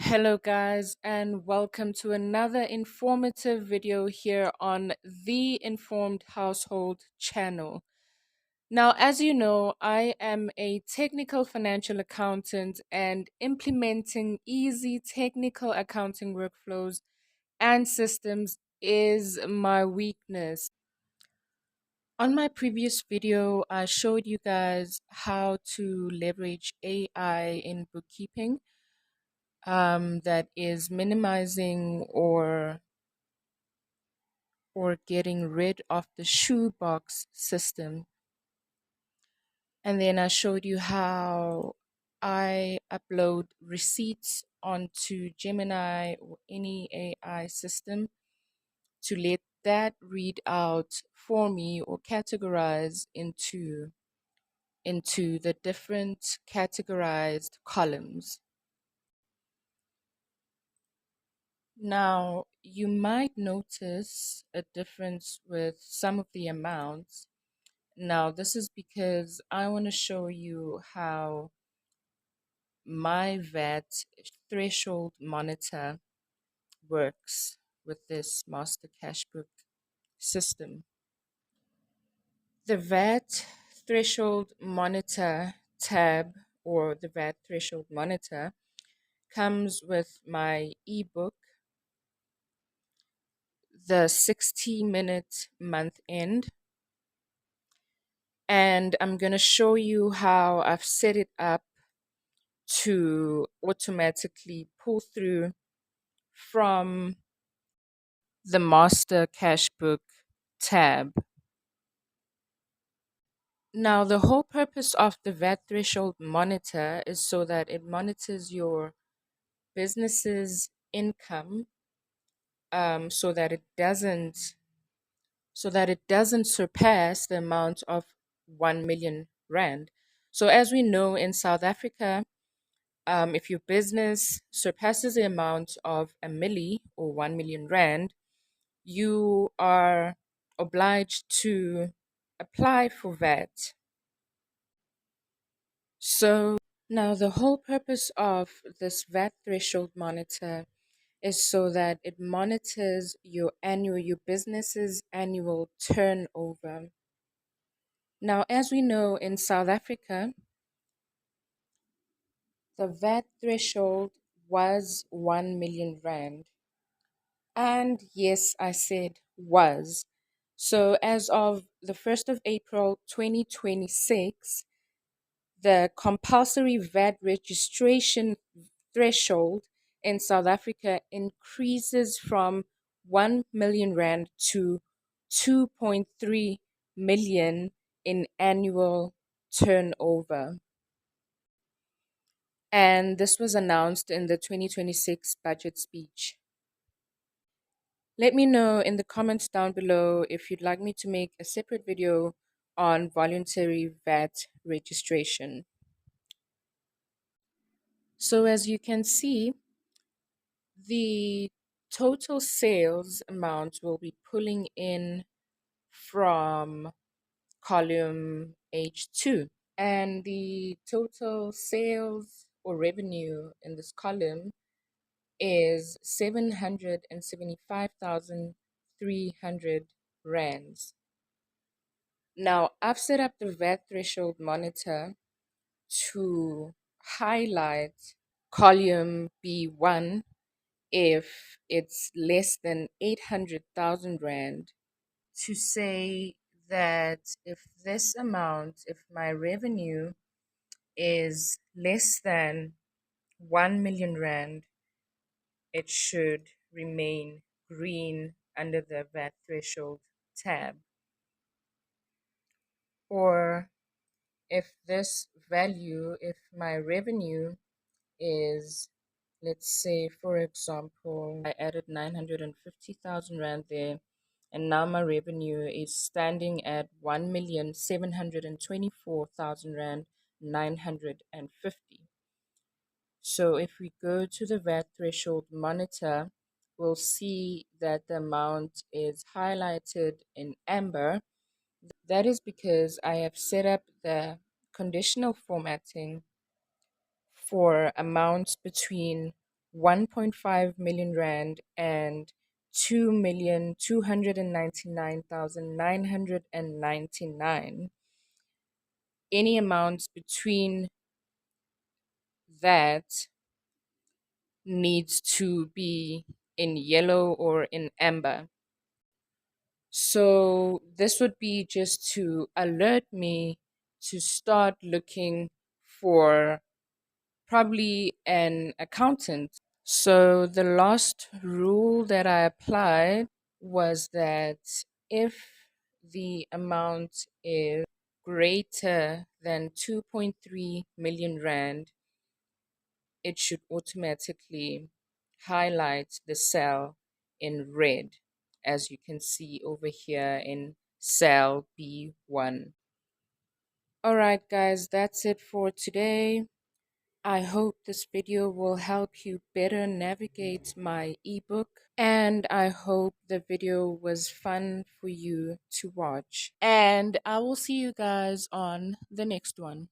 Hello, guys, and welcome to another informative video here on the Informed Household channel. Now, as you know, I am a technical financial accountant, and implementing easy technical accounting workflows and systems is my weakness. On my previous video, I showed you guys how to leverage AI in bookkeeping that is minimizing or getting rid of the shoebox system. And then I showed you how I upload receipts onto Gemini or any AI system to let that read out for me or categorize into the different categorized columns. Now, you might notice a difference with some of the amounts. Now, this is because I want to show you how my VAT threshold monitor works with this master cashbook system. The VAT threshold monitor tab or the VAT threshold monitor comes with my ebook, the 60-minute month end, and I'm going to show you how I've set it up to automatically pull through from the master cashbook tab. Now, the whole purpose of the VAT threshold monitor is so that it monitors your business's income, so that it doesn't surpass the amount of 1 million rand. So as we know, in South Africa, if your business surpasses the amount of a milli or 1 million rand, you are obliged to apply for VAT. So now the whole purpose of this VAT threshold monitor is so that it monitors your business's annual turnover. Now, as we know, in South Africa, the VAT threshold was 1 million rand. And yes, I said was. So as of the 1st of April 2026, the compulsory VAT registration threshold in South Africa increases from 1 million rand to 2.3 million in annual turnover. And this was announced in the 2026 budget speech. Let me know in the comments down below if you'd like me to make a separate video on voluntary VAT registration. So as you can see, the total sales amount will be pulling in from column H2. And the total sales or revenue in this column is 775,300 rands. Now, I've set up the VAT threshold monitor to highlight column B1 if it's less than 800,000 rand, to say that if my revenue is less than 1 million rand, it should remain green under the VAT threshold tab. Or if my revenue is, let's say, for example, I added 950,000 rand there, and now my revenue is standing at 1,724,000 rand 950. So if we go to the VAT threshold monitor, we'll see that the amount is highlighted in amber. That is because I have set up the conditional formatting for amounts between 1.5 million rand and 2,299,999. Any amounts between that needs to be in yellow or in amber. So this would be just to alert me to start looking for probably an accountant. So the last rule that I applied was that if the amount is greater than 2.3 million rand, it should automatically highlight the cell in red, as you can see over here in cell B1. All right, guys, that's it for today. I hope this video will help you better navigate my ebook, and I hope the video was fun for you to watch. And I will see you guys on the next one.